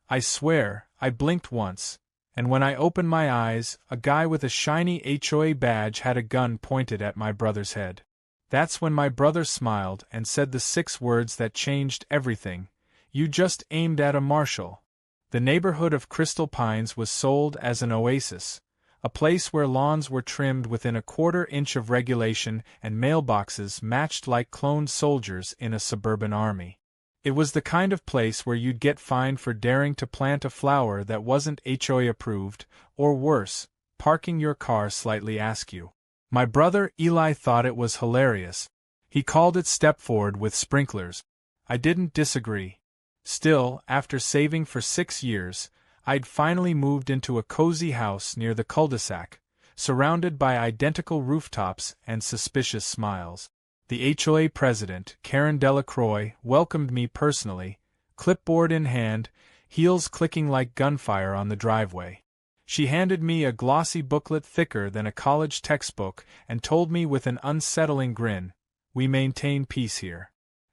I swear, I blinked once, and when I opened my eyes, a guy with a shiny HOA badge had a gun pointed at my brother's head. That's when my brother smiled and said the 6 words that changed everything. You just aimed at a Marshal. The neighborhood of Crystal Pines was sold as an oasis, a place where lawns were trimmed within a quarter-inch of regulation and mailboxes matched like cloned soldiers in a suburban army. It was the kind of place where you'd get fined for daring to plant a flower that wasn't HOA approved, or worse, parking your car slightly askew. My brother Eli thought it was hilarious. He called it Stepford with sprinklers. I didn't disagree. Still, after saving for 6 years, I'd finally moved into a cozy house near the cul-de-sac, surrounded by identical rooftops and suspicious smiles. The HOA president, Karen Delacroix, welcomed me personally, clipboard in hand, heels clicking like gunfire on the driveway. She handed me a glossy booklet thicker than a college textbook and told me with an unsettling grin, "We maintain peace here.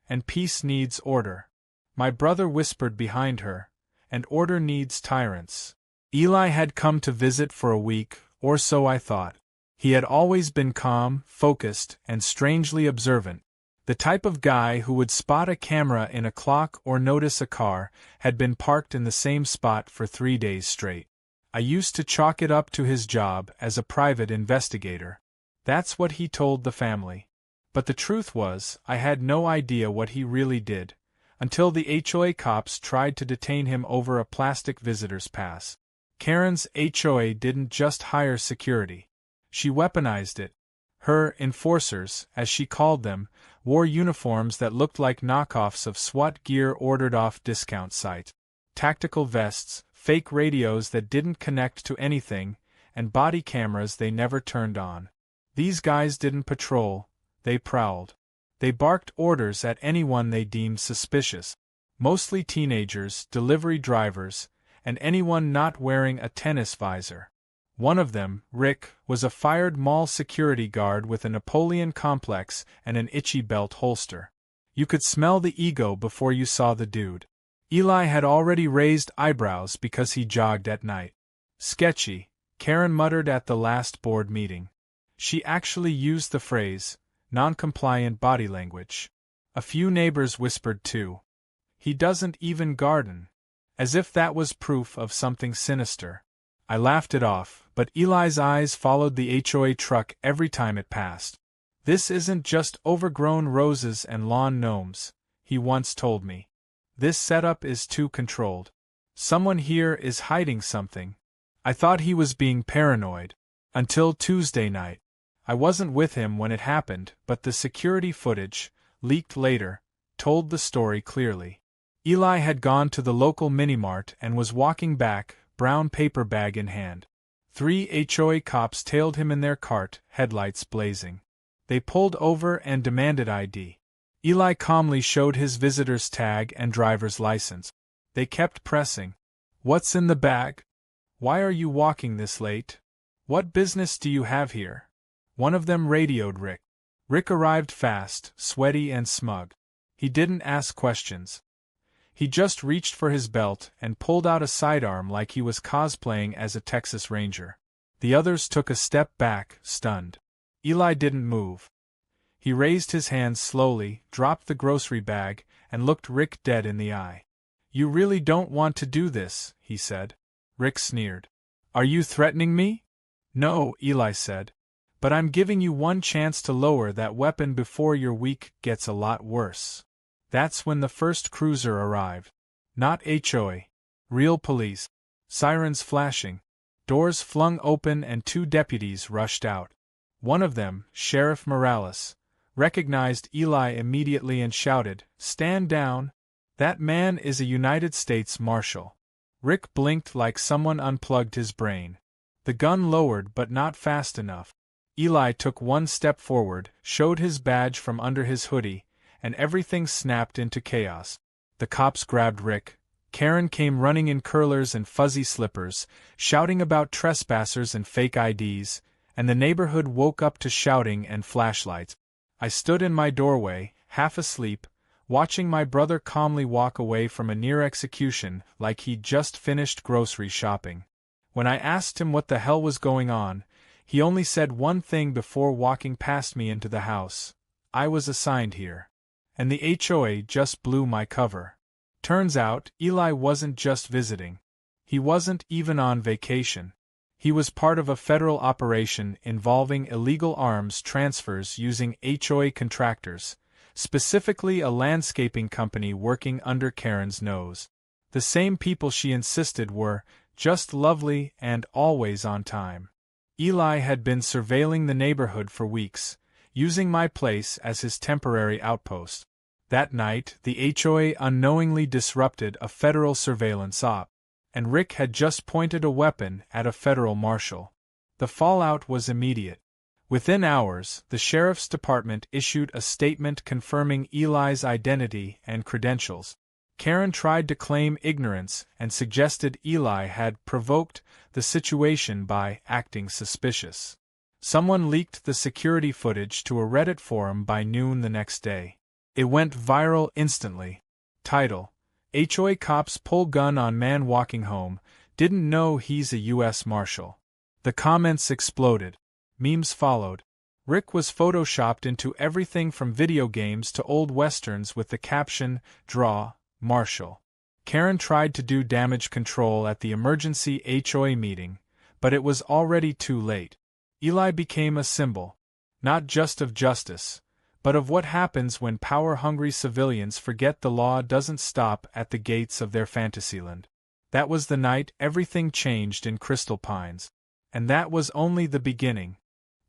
And peace needs order." My brother whispered behind her, "And order needs tyrants." Eli had come to visit for a week, or so I thought. He had always been calm, focused, and strangely observant. The type of guy who would spot a camera in a clock or notice a car had been parked in the same spot for 3 days straight. I used to chalk it up to his job as a private investigator. That's what he told the family. But the truth was, I had no idea what he really did, until the HOA cops tried to detain him over a plastic visitor's pass. Karen's HOA didn't just hire security. She weaponized it. Her enforcers, as she called them, wore uniforms that looked like knockoffs of SWAT gear ordered off discount sites. Tactical vests, fake radios that didn't connect to anything, and body cameras they never turned on. These guys didn't patrol, they prowled. They barked orders at anyone they deemed suspicious. Mostly teenagers, delivery drivers, and anyone not wearing a tennis visor. One of them, Rick, was a fired mall security guard with a Napoleon complex and an itchy belt holster. You could smell the ego before you saw the dude. Eli had already raised eyebrows because he jogged at night. "Sketchy," Karen muttered at the last board meeting. She actually used the phrase, non-compliant body language. A few neighbors whispered too. "He doesn't even garden." As if that was proof of something sinister. I laughed it off, but Eli's eyes followed the HOA truck every time it passed. "This isn't just overgrown roses and lawn gnomes," he once told me. "This setup is too controlled. Someone here is hiding something." I thought he was being paranoid. Until Tuesday night. I wasn't with him when it happened, but the security footage, leaked later, told the story clearly. Eli had gone to the local mini-mart and was walking back, brown paper bag in hand. 3 HOA cops tailed him in their cart, headlights blazing. They pulled over and demanded ID. Eli calmly showed his visitor's tag and driver's license. They kept pressing. "What's in the bag? Why are you walking this late? What business do you have here?" One of them radioed Rick. Rick arrived fast, sweaty and smug. He didn't ask questions. He just reached for his belt and pulled out a sidearm like he was cosplaying as a Texas Ranger. The others took a step back, stunned. Eli didn't move. He raised his hands slowly, dropped the grocery bag, and looked Rick dead in the eye. "You really don't want to do this," he said. Rick sneered. "Are you threatening me?" "No," Eli said. "But I'm giving you one chance to lower that weapon before your week gets a lot worse." That's when the first cruiser arrived. Not HOA. Real police. Sirens flashing. Doors flung open and 2 deputies rushed out. One of them, Sheriff Morales, recognized Eli immediately and shouted, "Stand down! That man is a United States Marshal." Rick blinked like someone unplugged his brain. The gun lowered but not fast enough. Eli took 1 step forward, showed his badge from under his hoodie, and everything snapped into chaos. The cops grabbed Rick. Karen came running in curlers and fuzzy slippers, shouting about trespassers and fake IDs, and the neighborhood woke up to shouting and flashlights. I stood in my doorway, half asleep, watching my brother calmly walk away from a near execution like he'd just finished grocery shopping. When I asked him what the hell was going on, he only said one thing before walking past me into the house: I was assigned here. And the HOA just blew my cover. Turns out, Eli wasn't just visiting. He wasn't even on vacation. He was part of a federal operation involving illegal arms transfers using HOA contractors, specifically a landscaping company working under Karen's nose. The same people she insisted were just lovely and always on time. Eli had been surveilling the neighborhood for weeks, using my place as his temporary outpost. That night, the HOA unknowingly disrupted a federal surveillance op, and Rick had just pointed a weapon at a federal marshal. The fallout was immediate. Within hours, the sheriff's department issued a statement confirming Eli's identity and credentials. Karen tried to claim ignorance and suggested Eli had provoked the situation by acting suspicious. Someone leaked the security footage to a Reddit forum by noon the next day. It went viral instantly. Title: HOA cops pull gun on man walking home, didn't know he's a U.S. Marshal. The comments exploded. Memes followed. Rick was photoshopped into everything from video games to old westerns with the caption, "Draw, Marshal." Karen tried to do damage control at the emergency HOA meeting, but it was already too late. Eli became a symbol, not just of justice, but of what happens when power-hungry civilians forget the law doesn't stop at the gates of their fantasyland. That was the night everything changed in Crystal Pines. And that was only the beginning.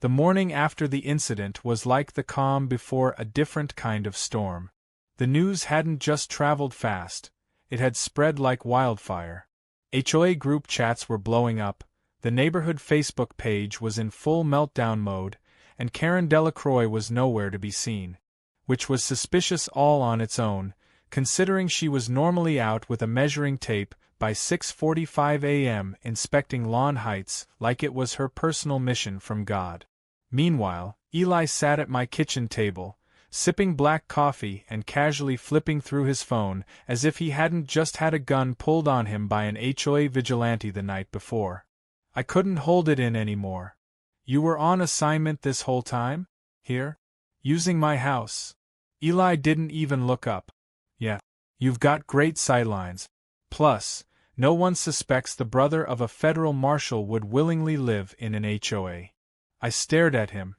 The morning after the incident was like the calm before a different kind of storm. The news hadn't just traveled fast, it had spread like wildfire. HOA group chats were blowing up, the neighborhood Facebook page was in full meltdown mode, and Karen Delacroix was nowhere to be seen. Which was suspicious all on its own, considering she was normally out with a measuring tape by 6:45 a.m. inspecting lawn heights like it was her personal mission from God. Meanwhile, Eli sat at my kitchen table, sipping black coffee and casually flipping through his phone as if he hadn't just had a gun pulled on him by an HOA vigilante the night before. I couldn't hold it in anymore. You were on assignment this whole time? Here? Using my house? Eli didn't even look up. Yeah. You've got great sightlines. Plus, no one suspects the brother of a federal marshal would willingly live in an HOA. I stared at him.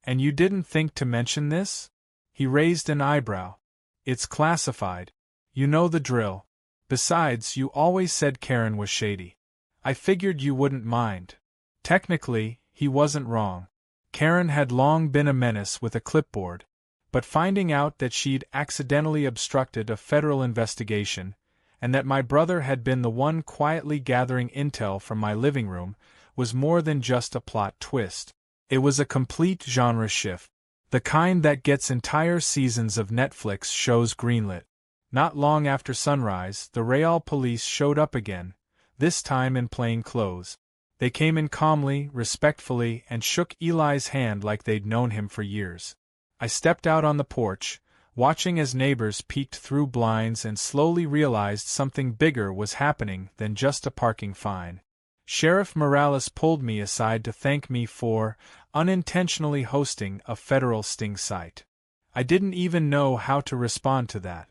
And you didn't think to mention this? He raised an eyebrow. It's classified. You know the drill. Besides, you always said Karen was shady. I figured you wouldn't mind. Technically, he wasn't wrong. Karen had long been a menace with a clipboard, but finding out that she'd accidentally obstructed a federal investigation, and that my brother had been the one quietly gathering intel from my living room, was more than just a plot twist. It was a complete genre shift, the kind that gets entire seasons of Netflix shows greenlit. Not long after sunrise, the Real police showed up again, this time in plain clothes. They came in calmly, respectfully, and shook Eli's hand like they'd known him for years. I stepped out on the porch, watching as neighbors peeked through blinds and slowly realized something bigger was happening than just a parking fine. Sheriff Morales pulled me aside to thank me for unintentionally hosting a federal sting site. I didn't even know how to respond to that.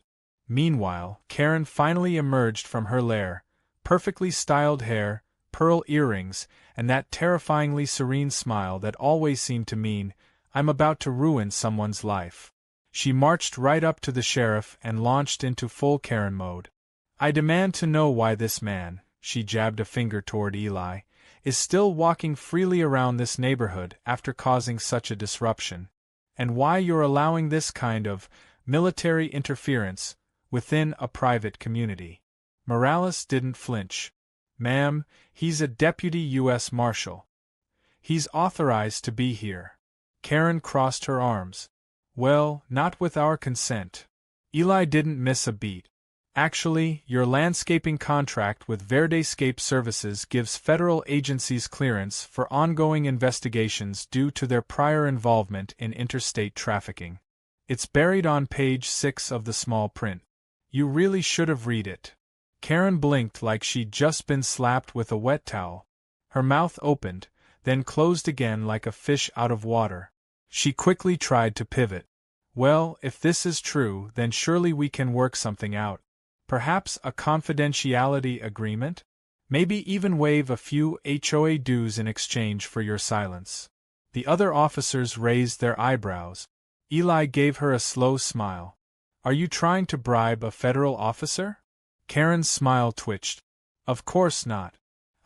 Meanwhile, Karen finally emerged from her lair, perfectly styled hair, pearl earrings, and that terrifyingly serene smile that always seemed to mean, I'm about to ruin someone's life. She marched right up to the sheriff and launched into full Karen mode. I demand to know why this man, she jabbed a finger toward Eli, is still walking freely around this neighborhood after causing such a disruption. And why you're allowing this kind of military interference within a private community. Morales didn't flinch. Ma'am, he's a deputy U.S. Marshal. He's authorized to be here. Karen crossed her arms. Well, not with our consent. Eli didn't miss a beat. Actually, your landscaping contract with Verdescape Services gives federal agencies clearance for ongoing investigations due to their prior involvement in interstate trafficking. It's buried on page 6 of the small print. You really should have read it. Karen blinked like she'd just been slapped with a wet towel. Her mouth opened, then closed again like a fish out of water. She quickly tried to pivot. Well, if this is true, then surely we can work something out. Perhaps a confidentiality agreement? Maybe even waive a few HOA dues in exchange for your silence. The other officers raised their eyebrows. Eli gave her a slow smile. Are you trying to bribe a federal officer? Karen's smile twitched. Of course not.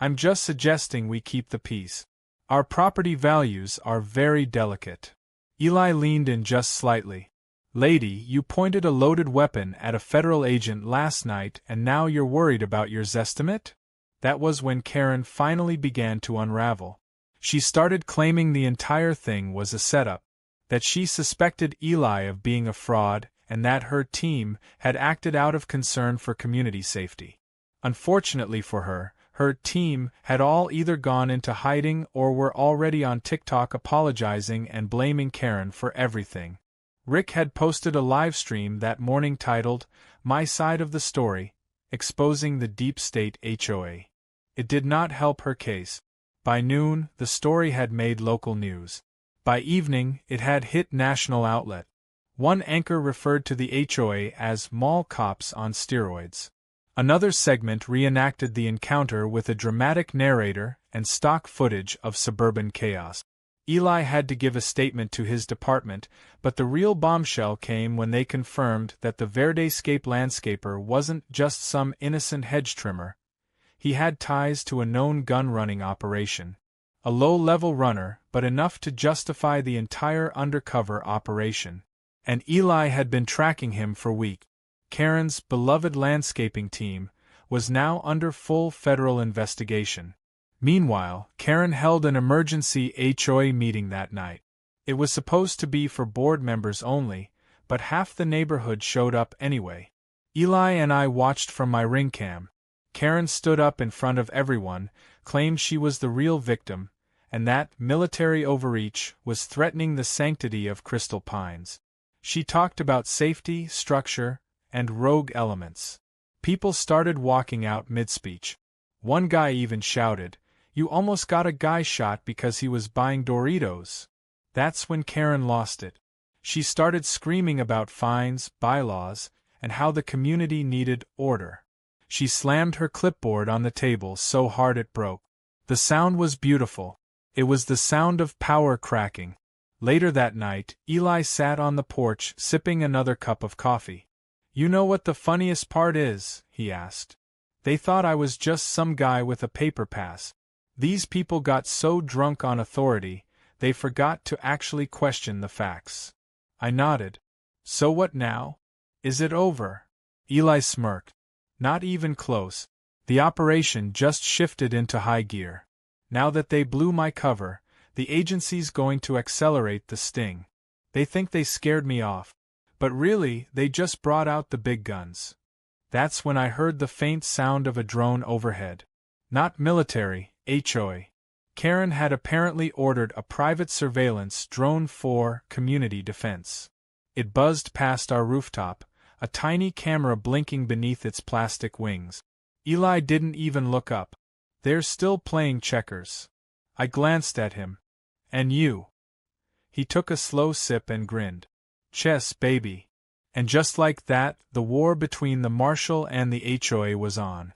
I'm just suggesting we keep the peace. Our property values are very delicate. Eli leaned in just slightly. Lady, you pointed a loaded weapon at a federal agent last night and now you're worried about your zestimate? That was when Karen finally began to unravel. She started claiming the entire thing was a setup, that she suspected Eli of being a fraud, and that her team had acted out of concern for community safety. Unfortunately for her, her team had all either gone into hiding or were already on TikTok apologizing and blaming Karen for everything. Rick had posted a live stream that morning titled, My Side of the Story, exposing the deep state HOA. It did not help her case. By noon, the story had made local news. By evening, it had hit national outlet. One anchor referred to the HOA as mall cops on steroids. Another segment reenacted the encounter with a dramatic narrator and stock footage of suburban chaos. Eli had to give a statement to his department, but the real bombshell came when they confirmed that the Verdescape landscaper wasn't just some innocent hedge trimmer. He had ties to a known gun-running operation. A low-level runner, but enough to justify the entire undercover operation. And Eli had been tracking him for weeks. Karen's beloved landscaping team was now under full federal investigation. Meanwhile, Karen held an emergency HOA meeting that night. It was supposed to be for board members only, but half the neighborhood showed up anyway. Eli and I watched from my ring cam. Karen stood up in front of everyone, claimed she was the real victim, and that military overreach was threatening the sanctity of Crystal Pines. She talked about safety, structure, and rogue elements. People started walking out mid-speech. One guy even shouted, "You almost got a guy shot because he was buying Doritos." That's when Karen lost it. She started screaming about fines, bylaws, and how the community needed order. She slammed her clipboard on the table so hard it broke. The sound was beautiful. It was the sound of power cracking. Later that night, Eli sat on the porch sipping another cup of coffee. You know what the funniest part is? He asked. They thought I was just some guy with a paper pass. These people got so drunk on authority, they forgot to actually question the facts. I nodded. So what now? Is it over? Eli smirked. Not even close. The operation just shifted into high gear. Now that they blew my cover, the agency's going to accelerate the sting. They think they scared me off. But really, they just brought out the big guns. That's when I heard the faint sound of a drone overhead. Not military, HOA. Karen had apparently ordered a private surveillance drone for community defense. It buzzed past our rooftop, a tiny camera blinking beneath its plastic wings. Eli didn't even look up. They're still playing checkers. I glanced at him. And you? He took a slow sip and grinned. Chess, baby. And just like that, the war between the Marshal and the HOA was on.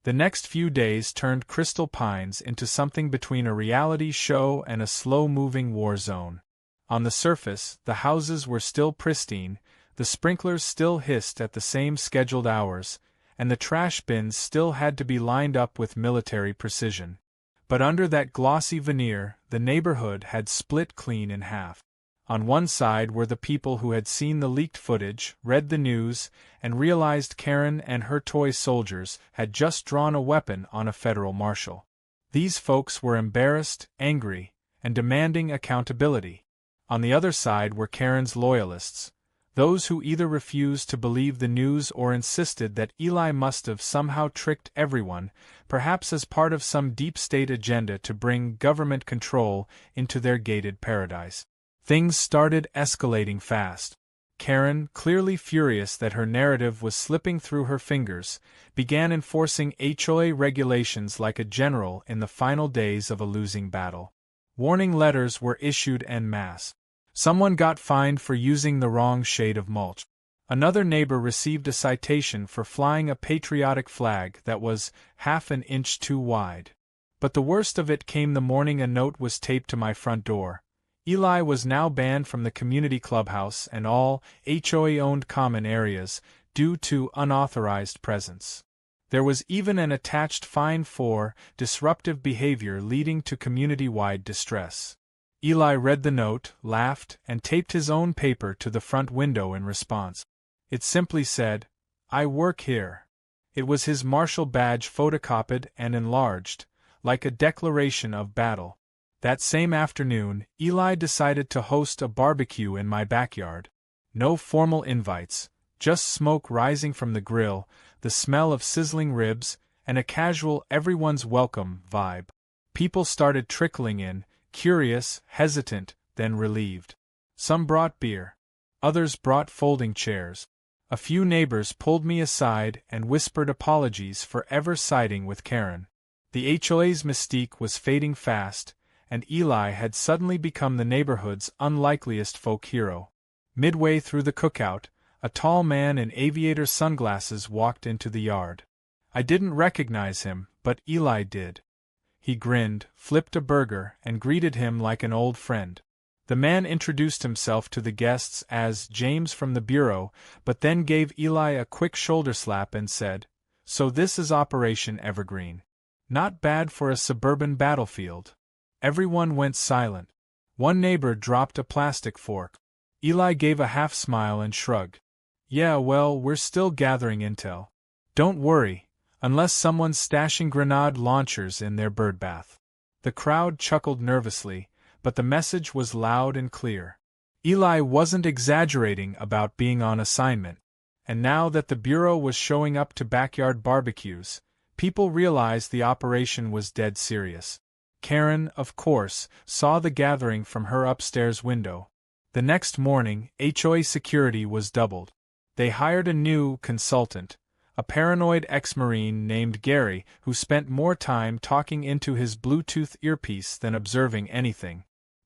The next few days turned Crystal Pines into something between a reality show and a slow-moving war zone. On the surface, the houses were still pristine, the sprinklers still hissed at the same scheduled hours, and the trash bins still had to be lined up with military precision. But under that glossy veneer, the neighborhood had split clean in half. On one side were the people who had seen the leaked footage, read the news, and realized Karen and her toy soldiers had just drawn a weapon on a federal marshal. These folks were embarrassed, angry, and demanding accountability. On the other side were Karen's loyalists, those who either refused to believe the news or insisted that Eli must have somehow tricked everyone, perhaps as part of some deep state agenda to bring government control into their gated paradise. Things started escalating fast. Karen, clearly furious that her narrative was slipping through her fingers, began enforcing HOA regulations like a general in the final days of a losing battle. Warning letters were issued en masse. Someone got fined for using the wrong shade of mulch. Another neighbor received a citation for flying a patriotic flag that was half an inch too wide. But the worst of it came the morning a note was taped to my front door. Eli was now banned from the community clubhouse and all HOA-owned common areas due to unauthorized presence. There was even an attached fine for disruptive behavior leading to community-wide distress. Eli read the note, laughed, and taped his own paper to the front window in response. It simply said, "I work here." It was his Marshal badge photocopied and enlarged, like a declaration of battle. That same afternoon, Eli decided to host a barbecue in my backyard. No formal invites, just smoke rising from the grill, the smell of sizzling ribs, and a casual everyone's welcome vibe. People started trickling in, curious, hesitant, then relieved. Some brought beer. Others brought folding chairs. A few neighbors pulled me aside and whispered apologies for ever siding with Karen. The HOA's mystique was fading fast, and Eli had suddenly become the neighborhood's unlikeliest folk hero. Midway through the cookout, a tall man in aviator sunglasses walked into the yard. I didn't recognize him, but Eli did. He grinned, flipped a burger, and greeted him like an old friend. The man introduced himself to the guests as James from the Bureau, but then gave Eli a quick shoulder slap and said, "So this is Operation Evergreen. Not bad for a suburban battlefield." Everyone went silent. One neighbor dropped a plastic fork. Eli gave a half smile and shrugged. "Yeah, well, we're still gathering intel. Don't worry, unless someone's stashing grenade launchers in their birdbath." The crowd chuckled nervously, but the message was loud and clear. Eli wasn't exaggerating about being on assignment, and now that the Bureau was showing up to backyard barbecues, people realized the operation was dead serious. Karen, of course, saw the gathering from her upstairs window. The next morning, HOA security was doubled. They hired a new consultant, a paranoid ex-Marine named Gary, who spent more time talking into his Bluetooth earpiece than observing anything.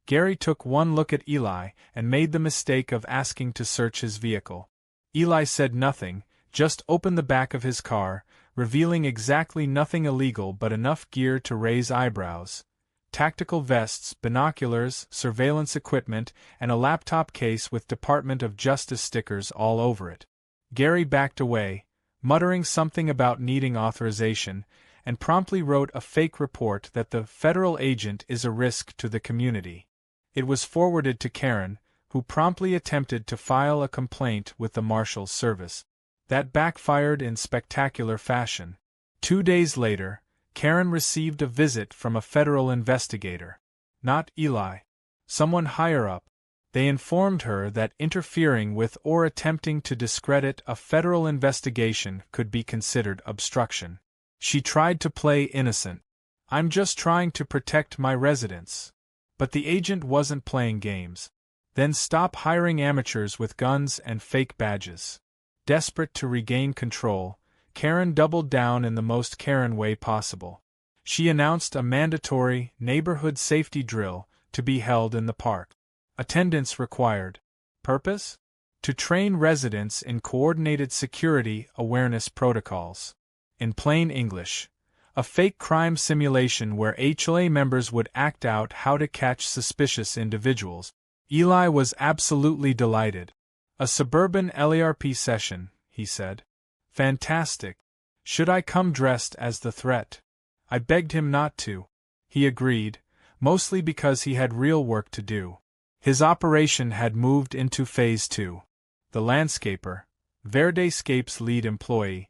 Gary took one look at Eli and made the mistake of asking to search his vehicle. Eli said nothing, just opened the back of his car, revealing exactly nothing illegal but enough gear to raise eyebrows. Tactical vests, binoculars, surveillance equipment, and a laptop case with Department of Justice stickers all over it. Gary backed away, muttering something about needing authorization, and promptly wrote a fake report that the federal agent is a risk to the community. It was forwarded to Karen, who promptly attempted to file a complaint with the Marshal's service. That backfired in spectacular fashion. 2 days later, Karen received a visit from a federal investigator. Not Eli. Someone higher up. They informed her that interfering with or attempting to discredit a federal investigation could be considered obstruction. She tried to play innocent. "I'm just trying to protect my residents." But the agent wasn't playing games. "Then stop hiring amateurs with guns and fake badges." Desperate to regain control, Karen doubled down in the most Karen way possible. She announced a mandatory neighborhood safety drill to be held in the park. Attendance required. Purpose? To train residents in coordinated security awareness protocols. In plain English, a fake crime simulation where HOA members would act out how to catch suspicious individuals. Eli was absolutely delighted. "A suburban LARP session," he said. "Fantastic. Should I come dressed as the threat?" I begged him not to. He agreed, mostly because he had real work to do. His operation had moved into Phase 2. The landscaper, Verdescape's lead employee,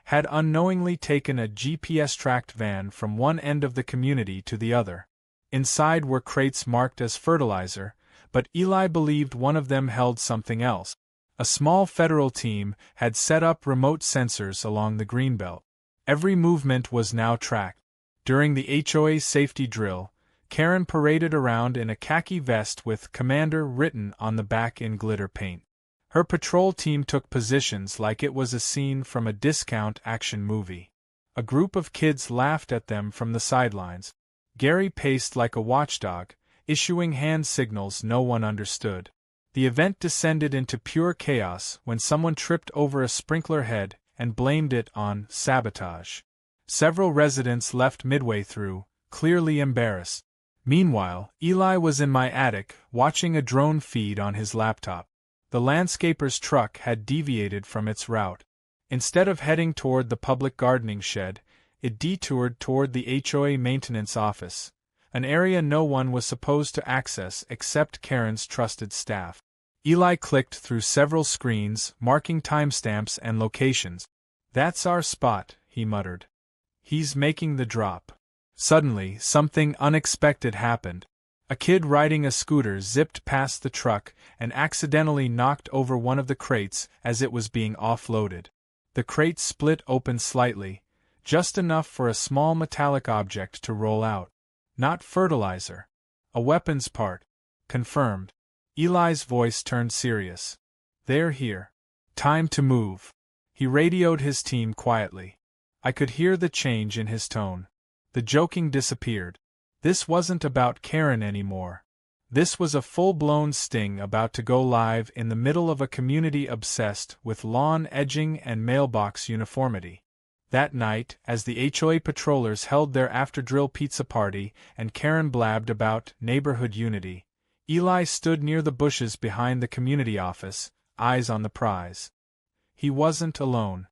had unknowingly taken a GPS-tracked van from one end of the community to the other. Inside were crates marked as fertilizer, but Eli believed one of them held something else. A small federal team had set up remote sensors along the greenbelt. Every movement was now tracked. During the HOA safety drill, Karen paraded around in a khaki vest with Commander written on the back in glitter paint. Her patrol team took positions like it was a scene from a discount action movie. A group of kids laughed at them from the sidelines. Gary paced like a watchdog, issuing hand signals no one understood. The event descended into pure chaos when someone tripped over a sprinkler head and blamed it on sabotage. Several residents left midway through, clearly embarrassed. Meanwhile, Eli was in my attic, watching a drone feed on his laptop. The landscaper's truck had deviated from its route. Instead of heading toward the public gardening shed, it detoured toward the HOA maintenance office, an area no one was supposed to access except Karen's trusted staff. Eli clicked through several screens, marking timestamps and locations. "That's our spot," he muttered. "He's making the drop." Suddenly, something unexpected happened. A kid riding a scooter zipped past the truck and accidentally knocked over one of the crates as it was being offloaded. The crate split open slightly, just enough for a small metallic object to roll out. "Not fertilizer. A weapons part." "Confirmed." Eli's voice turned serious. "They're here. Time to move." He radioed his team quietly. I could hear the change in his tone. The joking disappeared. This wasn't about Karen anymore. This was a full-blown sting about to go live in the middle of a community obsessed with lawn edging and mailbox uniformity. That night, as the HOA patrollers held their after-drill pizza party and Karen blabbed about neighborhood unity, Eli stood near the bushes behind the community office, eyes on the prize. He wasn't alone.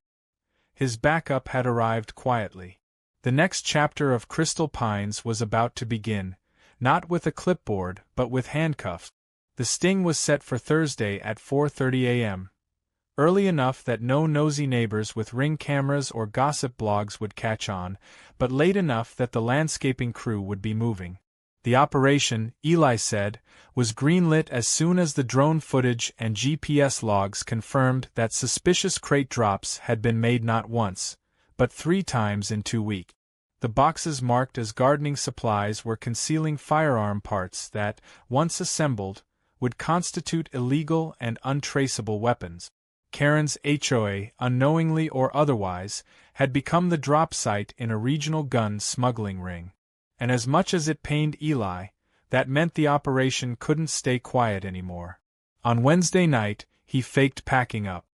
His backup had arrived quietly. The next chapter of Crystal Pines was about to begin, not with a clipboard but with handcuffs. The sting was set for Thursday at 4:30 a.m. Early enough that no nosy neighbors with Ring cameras or gossip blogs would catch on, but late enough that the landscaping crew would be moving. The operation, Eli said, was greenlit as soon as the drone footage and GPS logs confirmed that suspicious crate drops had been made not once, but 3 times in 2 weeks. The boxes marked as gardening supplies were concealing firearm parts that, once assembled, would constitute illegal and untraceable weapons. Karen's HOA, unknowingly or otherwise, had become the drop site in a regional gun smuggling ring. And as much as it pained Eli, that meant the operation couldn't stay quiet anymore. On Wednesday night, he faked packing up.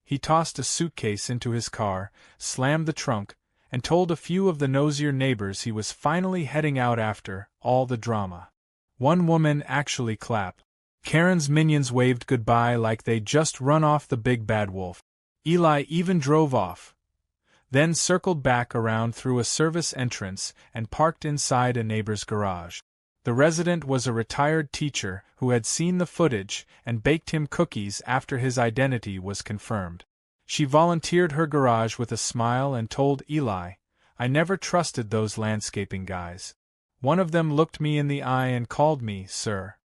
He tossed a suitcase into his car, slammed the trunk, and told a few of the nosier neighbors he was finally heading out after all the drama. One woman actually clapped. Karen's minions waved goodbye like they'd just run off the big bad wolf. Eli even drove off, then circled back around through a service entrance and parked inside a neighbor's garage. The resident was a retired teacher who had seen the footage and baked him cookies after his identity was confirmed. She volunteered her garage with a smile and told Eli, "I never trusted those landscaping guys. One of them looked me in the eye and called me, sir.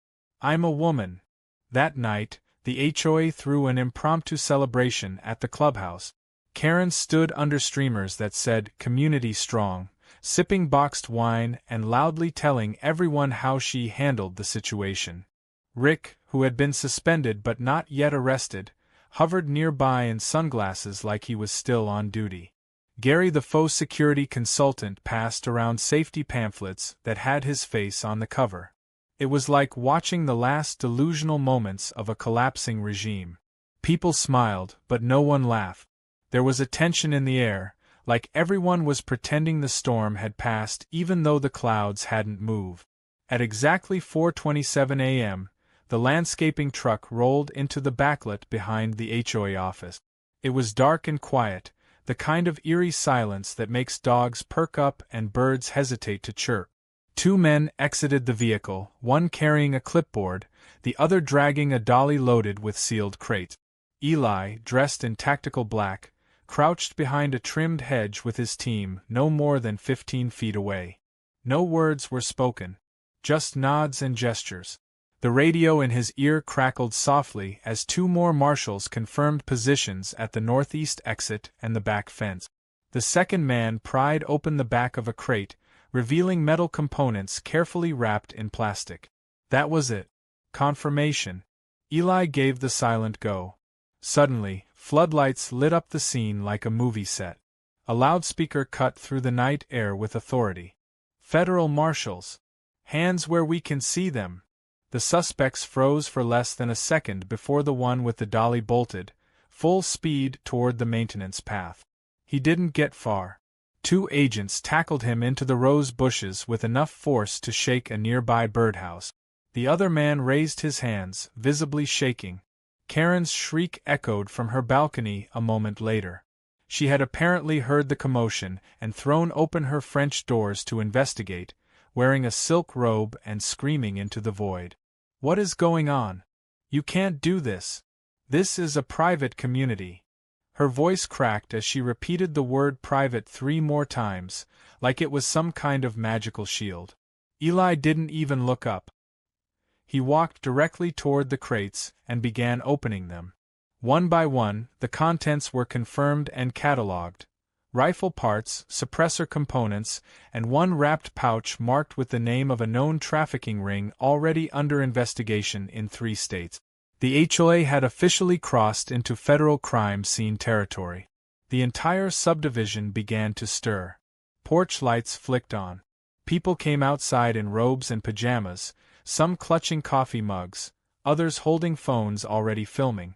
I'm a woman." That night, the HOA threw an impromptu celebration at the clubhouse. Karen stood under streamers that said "Community Strong," sipping boxed wine and loudly telling everyone how she handled the situation. Rick, who had been suspended but not yet arrested, hovered nearby in sunglasses like he was still on duty. Gary, the faux security consultant, passed around safety pamphlets that had his face on the cover. It was like watching the last delusional moments of a collapsing regime. People smiled, but no one laughed. There was a tension in the air, like everyone was pretending the storm had passed even though the clouds hadn't moved. At exactly 4:27 a.m., the landscaping truck rolled into the backlit behind the HOA office. It was dark and quiet, the kind of eerie silence that makes dogs perk up and birds hesitate to chirp. 2 men exited the vehicle, one carrying a clipboard, the other dragging a dolly loaded with sealed crates. Eli, dressed in tactical black, crouched behind a trimmed hedge with his team no more than 15 feet away. No words were spoken, just nods and gestures. The radio in his ear crackled softly as 2 more marshals confirmed positions at the northeast exit and the back fence. The second man pried open the back of a crate, revealing metal components carefully wrapped in plastic. That was it. Confirmation. Eli gave the silent go. Suddenly, floodlights lit up the scene like a movie set. A loudspeaker cut through the night air with authority. "Federal marshals! Hands where we can see them!" The suspects froze for less than a second before the one with the dolly bolted, full speed toward the maintenance path. He didn't get far. 2 agents tackled him into the rose bushes with enough force to shake a nearby birdhouse. The other man raised his hands, visibly shaking. Karen's shriek echoed from her balcony a moment later. She had apparently heard the commotion and thrown open her French doors to investigate, wearing a silk robe and screaming into the void. "What is going on? You can't do this. This is a private community." Her voice cracked as she repeated the word private 3 more times, like it was some kind of magical shield. Eli didn't even look up. He walked directly toward the crates and began opening them. One by one, the contents were confirmed and catalogued. Rifle parts, suppressor components, and one wrapped pouch marked with the name of a known trafficking ring already under investigation in 3 states. The HOA had officially crossed into federal crime scene territory. The entire subdivision began to stir. Porch lights flicked on. People came outside in robes and pajamas, some clutching coffee mugs, others holding phones already filming.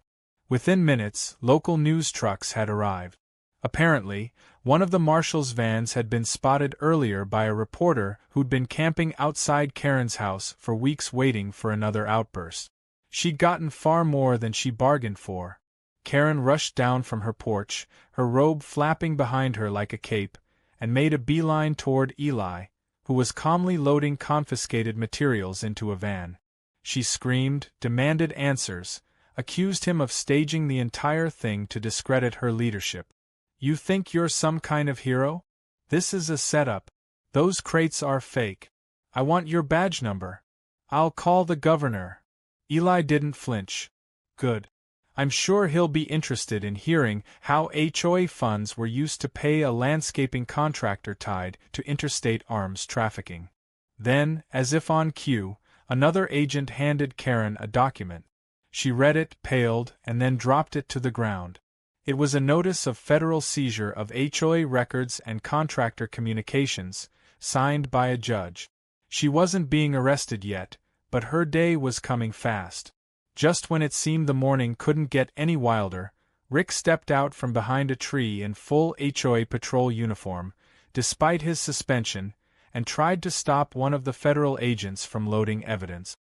Within minutes, local news trucks had arrived. Apparently, one of the marshal's vans had been spotted earlier by a reporter who'd been camping outside Karen's house for weeks waiting for another outburst. She'd gotten far more than she bargained for. Karen rushed down from her porch, her robe flapping behind her like a cape, and made a beeline toward Eli, who was calmly loading confiscated materials into a van. She screamed, demanded answers, accused him of staging the entire thing to discredit her leadership. "You think you're some kind of hero? This is a setup. Those crates are fake. I want your badge number. I'll call the governor." Eli didn't flinch. "Good. I'm sure he'll be interested in hearing how HOA funds were used to pay a landscaping contractor tied to interstate arms trafficking." Then, as if on cue, another agent handed Karen a document. She read it, paled, and then dropped it to the ground. It was a notice of federal seizure of HOA records and contractor communications, signed by a judge. She wasn't being arrested yet, but her day was coming fast. Just when it seemed the morning couldn't get any wilder, Rick stepped out from behind a tree in full HOA patrol uniform, despite his suspension, and tried to stop one of the federal agents from loading evidence.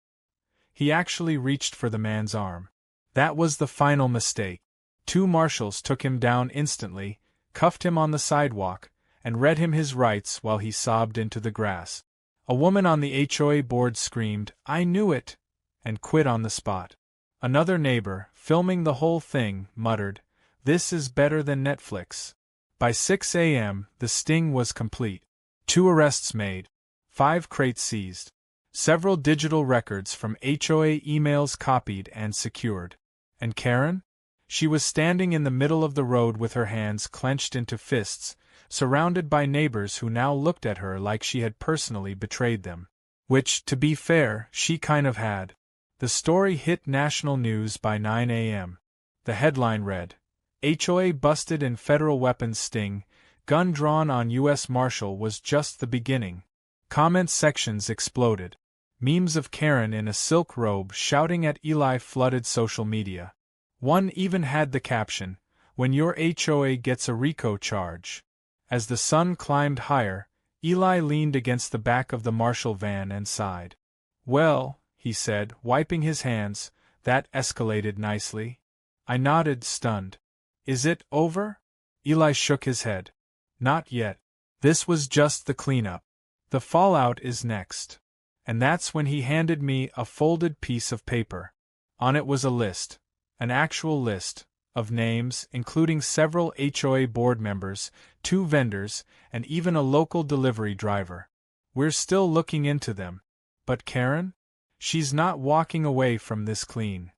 He actually reached for the man's arm. That was the final mistake. 2 marshals took him down instantly, cuffed him on the sidewalk, and read him his rights while he sobbed into the grass. A woman on the HOA board screamed, "I knew it!" and quit on the spot. Another neighbor, filming the whole thing, muttered, "This is better than Netflix." By 6 a.m., the sting was complete. 2 arrests made. 5 crates seized. Several digital records from HOA emails copied and secured. And Karen? She was standing in the middle of the road with her hands clenched into fists, surrounded by neighbors who now looked at her like she had personally betrayed them. Which, to be fair, she kind of had. The story hit national news by 9 a.m. The headline read, "HOA busted in federal weapons sting, gun drawn on U.S. Marshal was just the beginning." Comment sections exploded. Memes of Karen in a silk robe shouting at Eli flooded social media. One even had the caption, "When your HOA gets a RICO charge." As the sun climbed higher, Eli leaned against the back of the Marshal van and sighed. "Well," he said, wiping his hands, "that escalated nicely." I nodded, stunned. "Is it over?" Eli shook his head. "Not yet. This was just the cleanup. The fallout is next." And that's when he handed me a folded piece of paper. On it was a list, an actual list, of names, including several HOA board members, 2 vendors, and even a local delivery driver. "We're still looking into them. But Karen? She's not walking away from this clean."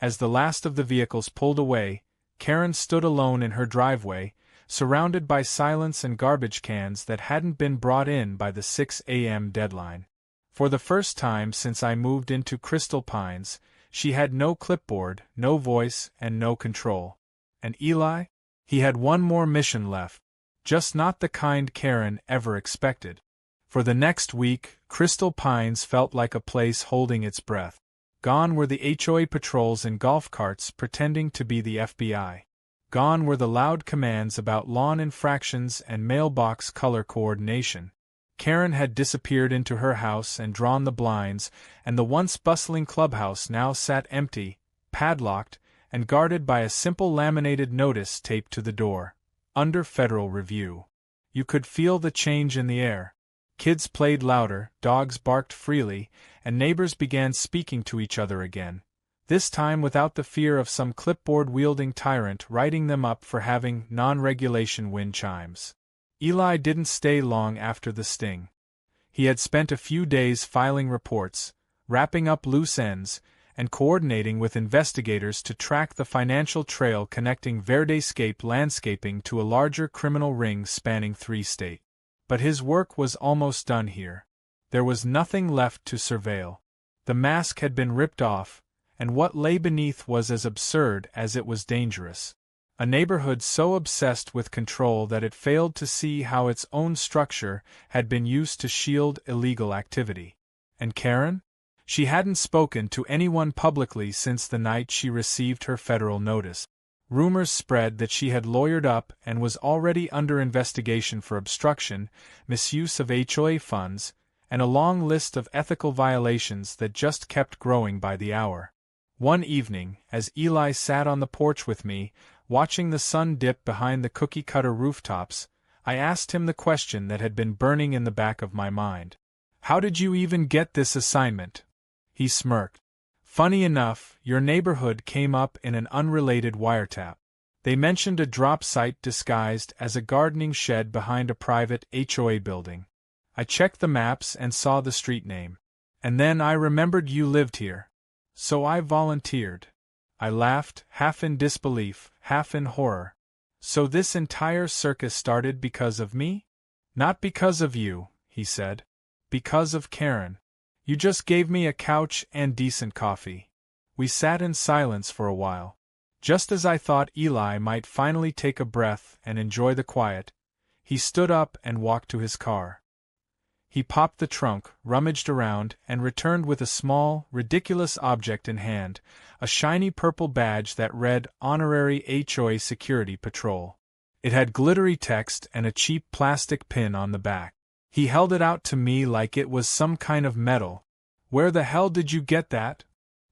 As the last of the vehicles pulled away, Karen stood alone in her driveway, surrounded by silence and garbage cans that hadn't been brought in by the 6 a.m. deadline. For the first time since I moved into Crystal Pines, She had no clipboard, no voice, and no control. And Eli? He had one more mission left. Just not the kind Karen ever expected. For the next week, Crystal Pines felt like a place holding its breath. Gone were the HOA patrols in golf carts pretending to be the FBI. Gone were the loud commands about lawn infractions and mailbox color coordination. Karen had disappeared into her house and drawn the blinds, and the once bustling clubhouse now sat empty, padlocked, and guarded by a simple laminated notice taped to the door. Under federal review. You could feel the change in the air. Kids played louder, dogs barked freely, and neighbors began speaking to each other again, this time without the fear of some clipboard-wielding tyrant writing them up for having non-regulation wind chimes. Eli didn't stay long after the sting. He had spent a few days filing reports, wrapping up loose ends, and coordinating with investigators to track the financial trail connecting Verdescape Landscaping to a larger criminal ring spanning 3 states. But his work was almost done here. There was nothing left to surveil. The mask had been ripped off, and what lay beneath was as absurd as it was dangerous. A neighborhood so obsessed with control that it failed to see how its own structure had been used to shield illegal activity. And Karen? She hadn't spoken to anyone publicly since the night she received her federal notice. Rumors spread that she had lawyered up and was already under investigation for obstruction, misuse of HOA funds, and a long list of ethical violations that just kept growing by the hour. One evening, as Eli sat on the porch with me, watching the sun dip behind the cookie-cutter rooftops, I asked him the question that had been burning in the back of my mind. "How did you even get this assignment?" He smirked. "Funny enough, your neighborhood came up in an unrelated wiretap. They mentioned a drop site disguised as a gardening shed behind a private HOA building. I checked the maps and saw the street name. And then I remembered you lived here. So I volunteered." I laughed, half in disbelief, half in horror. "So this entire circus started because of me?" "Not because of you," he said. "Because of Karen. You just gave me a couch and decent coffee." We sat in silence for a while. Just as I thought Eli might finally take a breath and enjoy the quiet, he stood up and walked to his car. He popped the trunk, rummaged around, and returned with a small, ridiculous object in hand, a shiny purple badge that read Honorary HOA Security Patrol. It had glittery text and a cheap plastic pin on the back. He held it out to me like it was some kind of medal. "Where the hell did you get that?"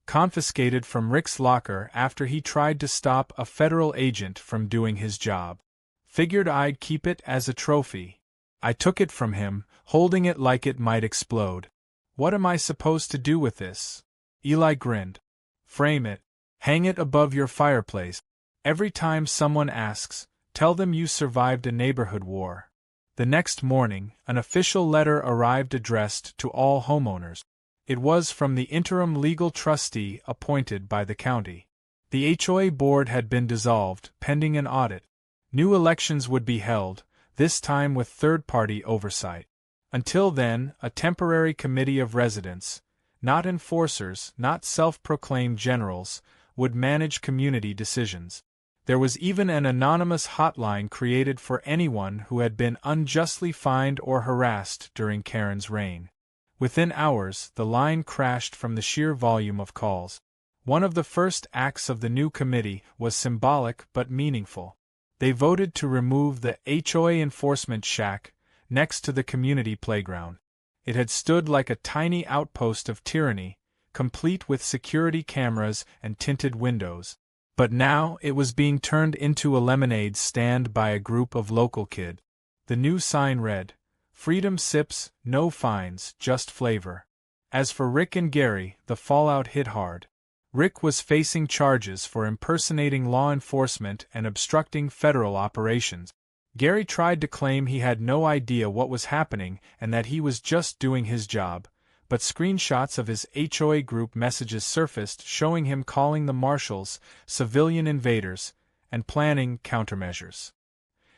"Confiscated from Rick's locker after he tried to stop a federal agent from doing his job. Figured I'd keep it as a trophy." I took it from him, holding it like it might explode. "What am I supposed to do with this?" Eli grinned. "Frame it. Hang it above your fireplace. Every time someone asks, tell them you survived a neighborhood war." The next morning, an official letter arrived addressed to all homeowners. It was from the interim legal trustee appointed by the county. The HOA board had been dissolved, pending an audit. New elections would be held, this time with third-party oversight. Until then, a temporary committee of residents, not enforcers, not self-proclaimed generals, would manage community decisions. There was even an anonymous hotline created for anyone who had been unjustly fined or harassed during Karen's reign. Within hours, the line crashed from the sheer volume of calls. One of the first acts of the new committee was symbolic but meaningful. They voted to remove the HOA enforcement shack next to the community playground. It had stood like a tiny outpost of tyranny, complete with security cameras and tinted windows. But now it was being turned into a lemonade stand by a group of local kids. The new sign read, "Freedom sips, no fines, just flavor." As for Rick and Gary, the fallout hit hard. Rick was facing charges for impersonating law enforcement and obstructing federal operations. Gary tried to claim he had no idea what was happening and that he was just doing his job, but screenshots of his HOA group messages surfaced showing him calling the Marshals civilian invaders and planning countermeasures.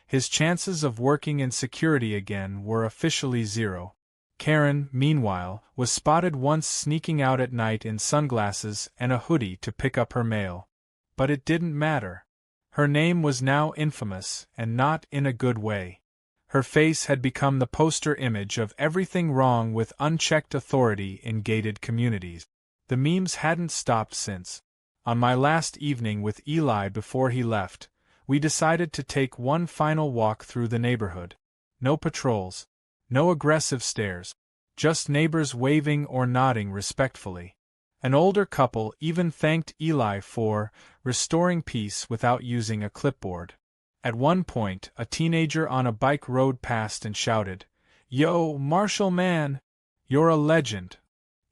His chances of working in security again were officially zero. Karen, meanwhile, was spotted once sneaking out at night in sunglasses and a hoodie to pick up her mail. But it didn't matter. Her name was now infamous, and not in a good way. Her face had become the poster image of everything wrong with unchecked authority in gated communities. The memes hadn't stopped since. On my last evening with Eli before he left, we decided to take one final walk through the neighborhood. No patrols. No aggressive stares. Just neighbors waving or nodding respectfully. An older couple even thanked Eli for restoring peace without using a clipboard. At one point, a teenager on a bike rode past and shouted, "Yo, Marshal man! You're a legend!"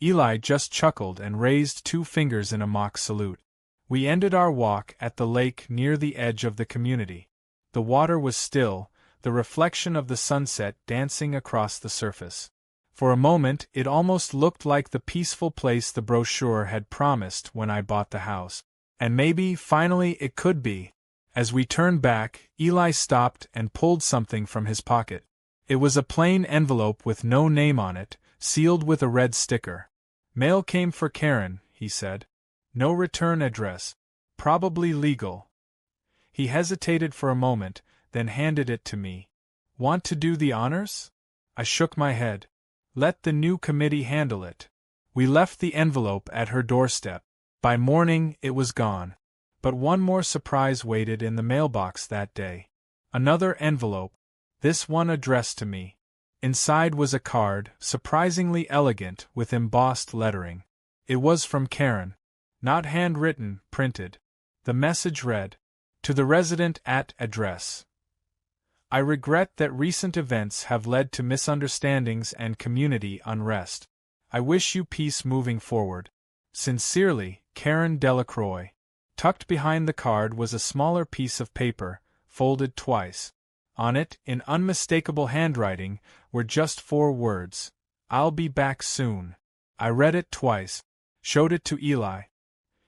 Eli just chuckled and raised 2 fingers in a mock salute. We ended our walk at the lake near the edge of the community. The water was still, the reflection of the sunset dancing across the surface. For a moment it almost looked like the peaceful place the brochure had promised when I bought the house. And maybe, finally, it could be. As we turned back, Eli stopped and pulled something from his pocket. It was a plain envelope with no name on it, sealed with a red sticker. "Mail came for Karen," he said. "No return address. Probably legal." He hesitated for a moment, then handed it to me. "Want to do the honors?" I shook my head. "Let the new committee handle it." We left the envelope at her doorstep. By morning it was gone. But one more surprise waited in the mailbox that day. Another envelope, this one addressed to me. Inside was a card, surprisingly elegant, with embossed lettering. It was from Karen. Not handwritten, printed. The message read, "To the resident at address. I regret that recent events have led to misunderstandings and community unrest. I wish you peace moving forward. Sincerely, Karen Delacroix." Tucked behind the card was a smaller piece of paper, folded twice. On it, in unmistakable handwriting, were just 4 words. "I'll be back soon." I read it twice, showed it to Eli.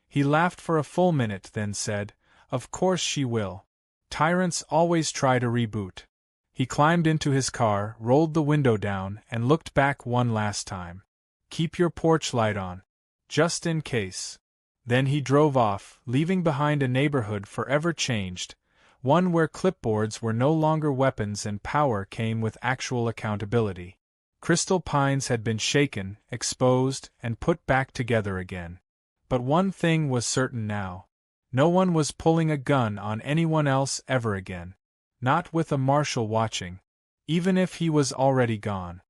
He laughed for a full minute, then said, "Of course she will. Tyrants always try to reboot." He climbed into his car, rolled the window down, and looked back one last time. "Keep your porch light on. Just in case." Then he drove off, leaving behind a neighborhood forever changed, one where clipboards were no longer weapons and power came with actual accountability. Crystal Pines had been shaken, exposed, and put back together again. But one thing was certain now. No one was pulling a gun on anyone else ever again. Not with a marshal watching. Even if he was already gone.